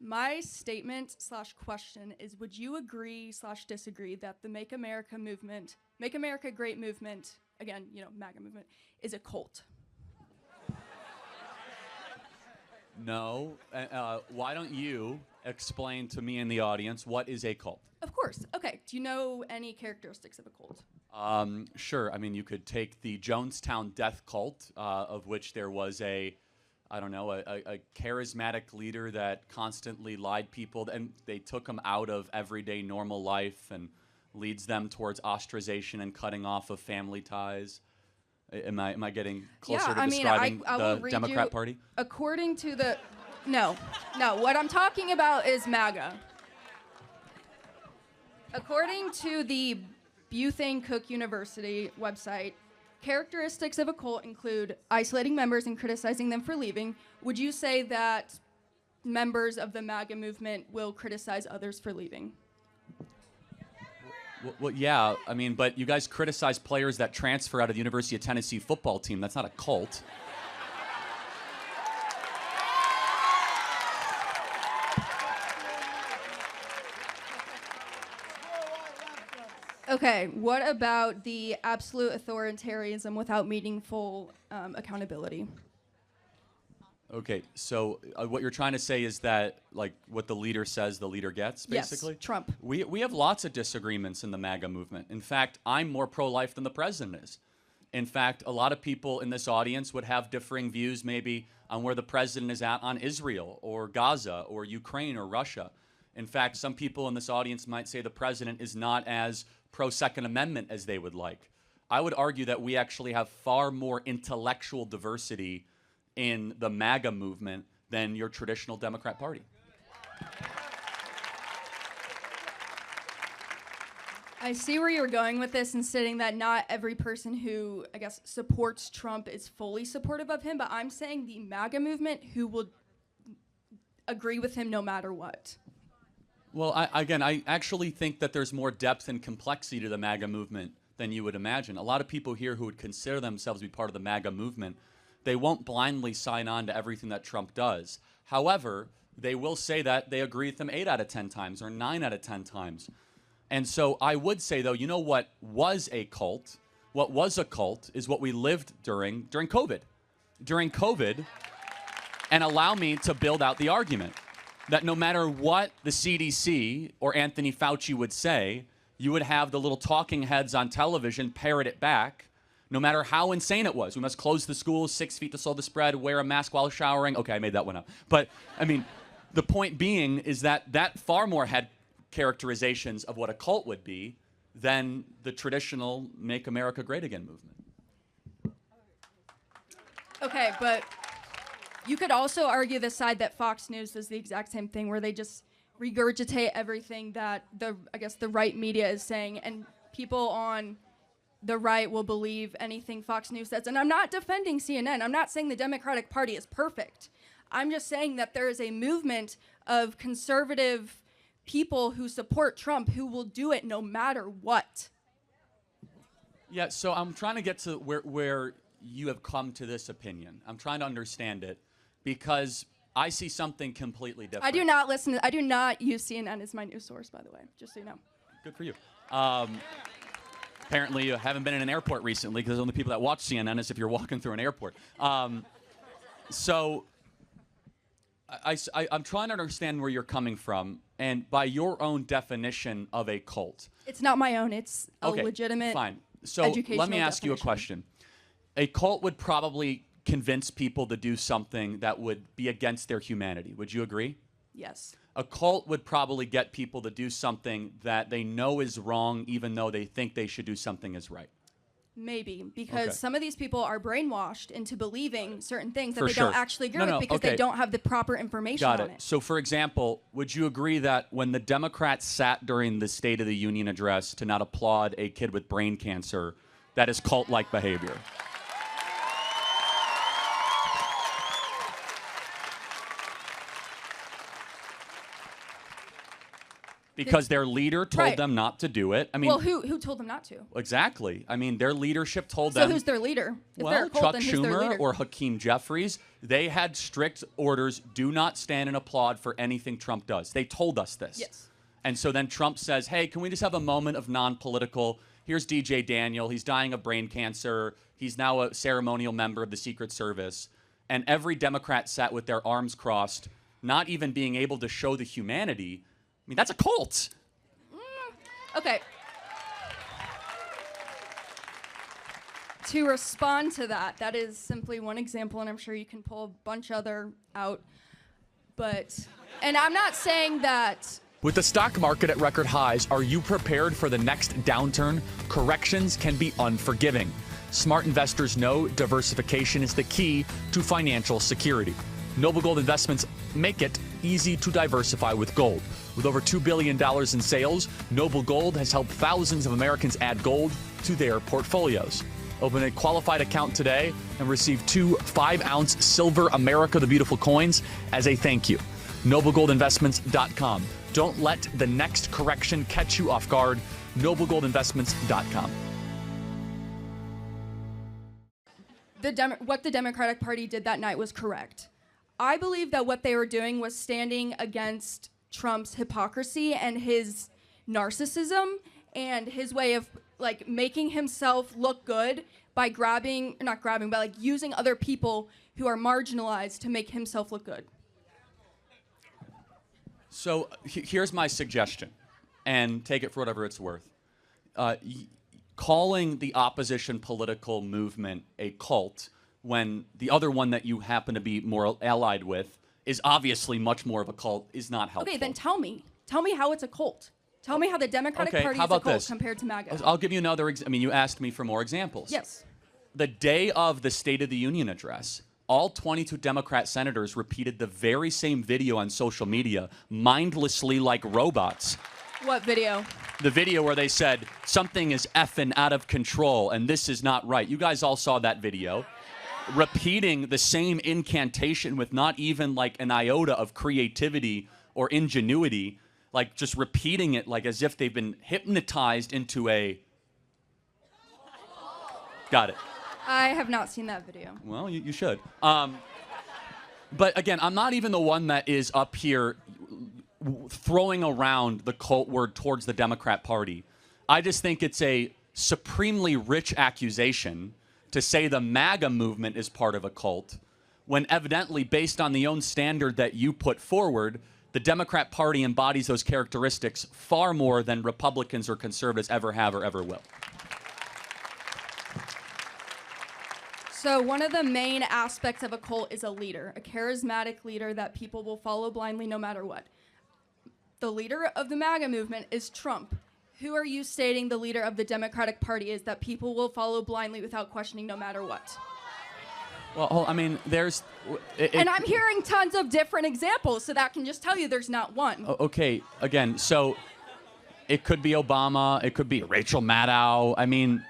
My statement slash question is, would you agree slash disagree that the Make America Great movement, again, MAGA movement, is a cult? No. Why don't you explain to me and the audience what is a cult? Of course. Okay. Do you know any characteristics of a cult? Sure. I mean, you could take the Jonestown death cult, of which there was a charismatic leader that constantly lied people, and they took him out of everyday normal life and leads them towards ostracization and cutting off of family ties. Am I getting closer to describing the Democrat Party? According to the... No. What I'm talking about is MAGA. According to the Bethune Cook University website, characteristics of a cult include isolating members and criticizing them for leaving. Would you say that members of the MAGA movement will criticize others for leaving? Well, yeah. I mean, but you guys criticize players that transfer out of the University of Tennessee football team. That's not a cult. Okay, what about the absolute authoritarianism without meaningful accountability? Okay, so what you're trying to say is that, like, what the leader says, the leader gets, basically? Yes, Trump. We have lots of disagreements in the MAGA movement. In fact, I'm more pro-life than the president is. In fact, a lot of people in this audience would have differing views maybe on where the president is at on Israel or Gaza or Ukraine or Russia. In fact, some people in this audience might say the president is not as pro-Second Amendment as they would like. I would argue that we actually have far more intellectual diversity in the MAGA movement than your traditional Democrat Party. I see where you're going with this and stating that not every person who, I guess, supports Trump is fully supportive of him, but I'm saying the MAGA movement who will agree with him no matter what. Well, I actually think that there's more depth and complexity to the MAGA movement than you would imagine. A lot of people here who would consider themselves to be part of the MAGA movement, they won't blindly sign on to everything that Trump does. However, they will say that they agree with him 8 out of 10 times or 9 out of 10 times. And so I would say, though, you know what was a cult? What was a cult is what we lived during COVID. During COVID, and allow me to build out the argument that no matter what the CDC or Anthony Fauci would say, you would have the little talking heads on television parrot it back, no matter how insane it was. We must close the schools, 6 feet to slow the spread, wear a mask while showering. Okay, I made that one up. But, I mean, the point being is that far more had characterizations of what a cult would be than the traditional Make America Great Again movement. Okay, but you could also argue the side that Fox News does the exact same thing, where they just regurgitate everything that the right media is saying, and people on the right will believe anything Fox News says. And I'm not defending CNN. I'm not saying the Democratic Party is perfect. I'm just saying that there is a movement of conservative people who support Trump who will do it no matter what. Yeah, so I'm trying to get to where you have come to this opinion. I'm trying to understand it because I see something completely different. I do not use CNN as my news source, by the way, just so you know. Good for you. Apparently you haven't been in an airport recently because the only people that watch CNN is if you're walking through an airport. So I'm trying to understand where you're coming from, and by your own definition of a cult. It's not my own. It's a legitimate fine. So educational let me ask you a definition. question. A cult would probably convince people to do something that would be against their humanity. Would you agree? Yes. A cult would probably get people to do something that they know is wrong, even though they think they should do something as right. Maybe, because some of these people are brainwashed into believing certain things that For they sure. don't actually agree with because they don't have the proper information Got on it. it. So, for example, would you agree that when the Democrats sat during the State of the Union address to not applaud a kid with brain cancer, that is cult-like behavior? because their leader told Right. them not to do it. I mean, Well, who told them not to? exactly. I mean, their leadership told So them. who's their leader? If they're Well, a cult, Chuck then who's their Schumer leader? or Hakeem Jeffries, they had strict orders: do not stand and applaud for anything Trump does. They told us this. Yes. And so then Trump says, hey, can we just have a moment of non-political? Here's DJ Daniel. He's dying of brain cancer. He's now a ceremonial member of the Secret Service. And every Democrat sat with their arms crossed, not even being able to show the humanity. I mean, that's a cult. Okay. To respond to that, that is simply one example, and I'm sure you can pull a bunch other out. And I'm not saying that. With the stock market at record highs, are you prepared for the next downturn? Corrections can be unforgiving. Smart investors know diversification is the key to financial security. Noble Gold Investments make it easy to diversify with gold. With over $2 billion in sales, Noble Gold has helped thousands of Americans add gold to their portfolios. Open a qualified account today and receive 2 5-ounce silver America the Beautiful coins as a thank you. NobleGoldInvestments.com. Don't let the next correction catch you off guard. NobleGoldInvestments.com. What the Democratic Party did that night was correct. I believe that what they were doing was standing against Trump's hypocrisy and his narcissism and his way of like making himself look good by using other people who are marginalized to make himself look good. So here's my suggestion, and take it for whatever it's worth. Calling the opposition political movement a cult when the other one that you happen to be more allied with is obviously much more of a cult is not helpful. Okay, then tell me. Tell me how it's a cult. Tell me how the Democratic Party is a cult compared to MAGA. I'll give you another you asked me for more examples. Yes. The day of the State of the Union address, all 22 Democrat senators repeated the very same video on social media, mindlessly like robots. What video? The video where they said, something is effing out of control and this is not right. You guys all saw that video. Repeating the same incantation with not even like an iota of creativity or ingenuity, like just repeating it like as if they've been hypnotized into a... Got it. I have not seen that video. Well, you should. But again, I'm not even the one that is up here throwing around the cult word towards the Democrat Party. I just think it's a supremely rich accusation to say the MAGA movement is part of a cult, when evidently, based on the own standard that you put forward, the Democrat Party embodies those characteristics far more than Republicans or conservatives ever have or ever will. So one of the main aspects of a cult is a leader, a charismatic leader that people will follow blindly no matter what. The leader of the MAGA movement is Trump. Who are you stating the leader of the Democratic Party is that people will follow blindly without questioning no matter what? Well, I mean, there's... and I'm hearing tons of different examples, so that can just tell you there's not one. Okay, again, so it could be Obama, it could be Rachel Maddow. I mean,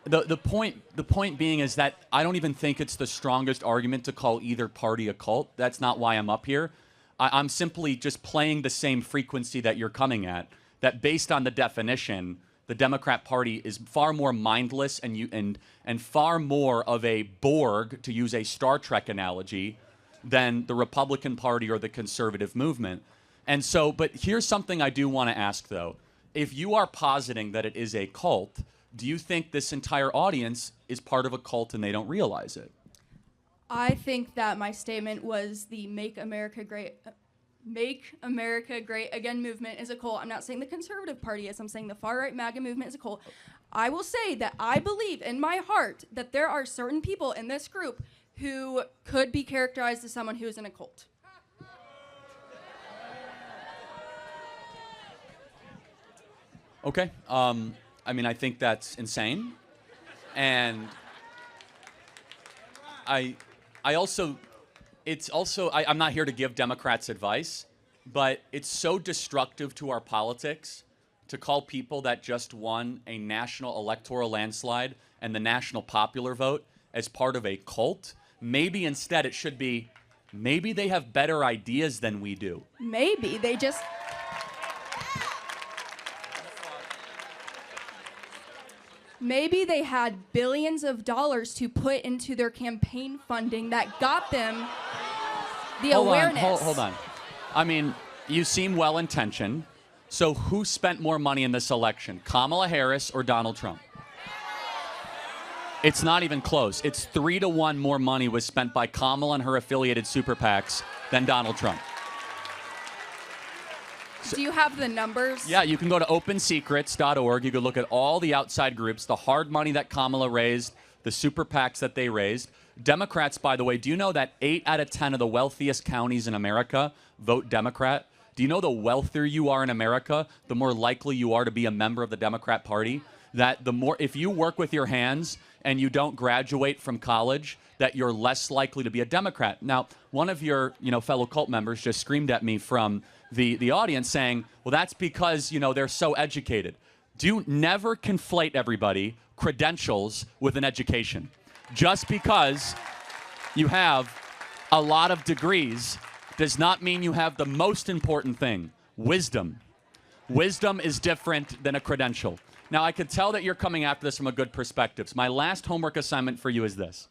the point being is that I don't even think it's the strongest argument to call either party a cult. That's not why I'm up here. I'm simply just playing the same frequency that you're coming at, that based on the definition, the Democrat Party is far more mindless and far more of a Borg, to use a Star Trek analogy, than the Republican Party or the conservative movement. And so, but here's something I do want to ask, though. If you are positing that it is a cult, do you think this entire audience is part of a cult and they don't realize it? I think that my statement was the Make America Great Again movement is a cult. I'm not saying the conservative party is. I'm saying the far-right MAGA movement is a cult. I will say that I believe in my heart that there are certain people in this group who could be characterized as someone who is in a cult. Okay. I mean, I think that's insane. And I'm not here to give Democrats advice, but it's so destructive to our politics to call people that just won a national electoral landslide and the national popular vote as part of a cult. Maybe instead it should be, maybe they have better ideas than we do. Maybe they just... Maybe they had billions of dollars to put into their campaign funding that got them the awareness. Hold on. I mean, you seem well-intentioned. So who spent more money in this election, Kamala Harris or Donald Trump? It's not even close. It's 3-1 more money was spent by Kamala and her affiliated super PACs than Donald Trump. Do you have the numbers? Yeah, you can go to opensecrets.org. You can look at all the outside groups, the hard money that Kamala raised, the super PACs that they raised. Democrats, by the way, do you know that 8 out of 10 of the wealthiest counties in America vote Democrat? Do you know the wealthier you are in America, the more likely you are to be a member of the Democrat Party? That the more, if you work with your hands and you don't graduate from college, that you're less likely to be a Democrat. Now, one of your, fellow cult members just screamed at me from the audience saying, well, that's because, they're so educated. Do never conflate, everybody, credentials with an education. Just because you have a lot of degrees does not mean you have the most important thing, wisdom. Wisdom is different than a credential. Now, I could tell that you're coming after this from a good perspective. So my last homework assignment for you is this.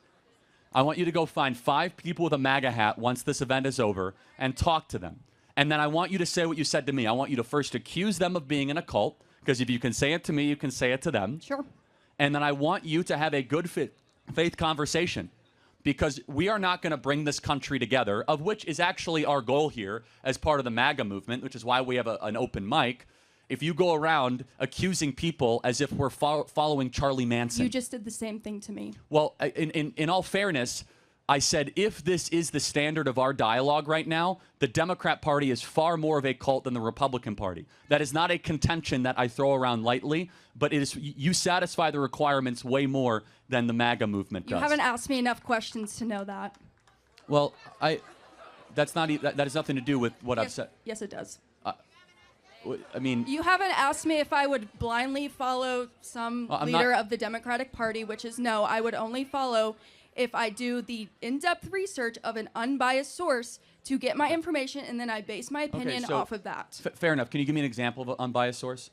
I want you to go find 5 people with a MAGA hat once this event is over and talk to them. And then I want you to say what you said to me. I want you to first accuse them of being in a cult, because if you can say it to me, you can say it to them. Sure. And then I want you to have a good faith conversation, because we are not going to bring this country together, of which is actually our goal here as part of the MAGA movement, which is why we have an open mic. If you go around accusing people as if we're following Charlie Manson. You just did the same thing to me. Well, in all fairness, I said if this is the standard of our dialogue right now, the Democrat Party is far more of a cult than the Republican Party. That is not a contention that I throw around lightly, but it is, you satisfy the requirements way more than the MAGA movement does. You haven't asked me enough questions to know that. Well, that has nothing to do with what I've said. Yes, it does. I mean, you haven't asked me if I would blindly follow some leader of the Democratic Party, which is no. I would only follow if I do the in-depth research of an unbiased source to get my information, and then I base my opinion off of that. Fair enough. Can you give me an example of an unbiased source?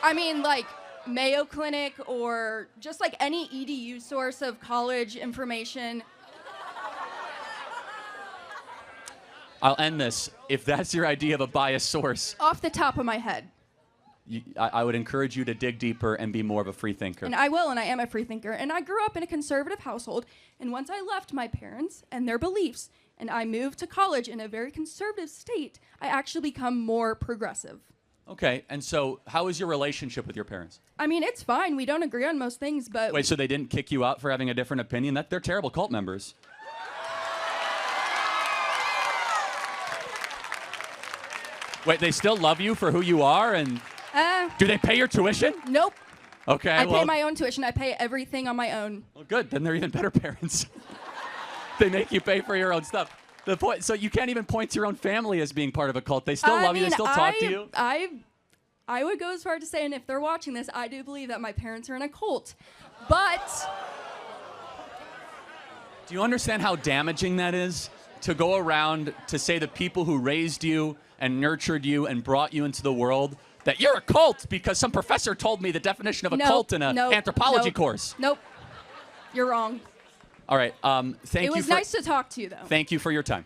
I mean, like Mayo Clinic or just like any EDU source of college information. I'll end this. If that's your idea of a biased source. Off the top of my head. I would encourage you to dig deeper and be more of a free thinker. And I will, and I am a free thinker. And I grew up in a conservative household. And once I left my parents and their beliefs, and I moved to college in a very conservative state, I actually become more progressive. Okay, and so how is your relationship with your parents? I mean, it's fine. We don't agree on most things, but... Wait, so they didn't kick you out for having a different opinion? They're terrible cult members. Wait, they still love you for who you are, and do they pay your tuition? Nope. Okay, I pay my own tuition. I pay everything on my own. Well, good. Then they're even better parents. They make you pay for your own stuff. The point. So you can't even point to your own family as being part of a cult. They still love you. They still talk to you. I would go as far to say, and if they're watching this, I do believe that my parents are in a cult. But do you understand how damaging that is? To go around to say the people who raised you and nurtured you and brought you into the world, that you're a cult because some professor told me the definition of a cult in an anthropology course. Nope. You're wrong. All right. Thank you. It was nice to talk to you, though. Thank you for your time.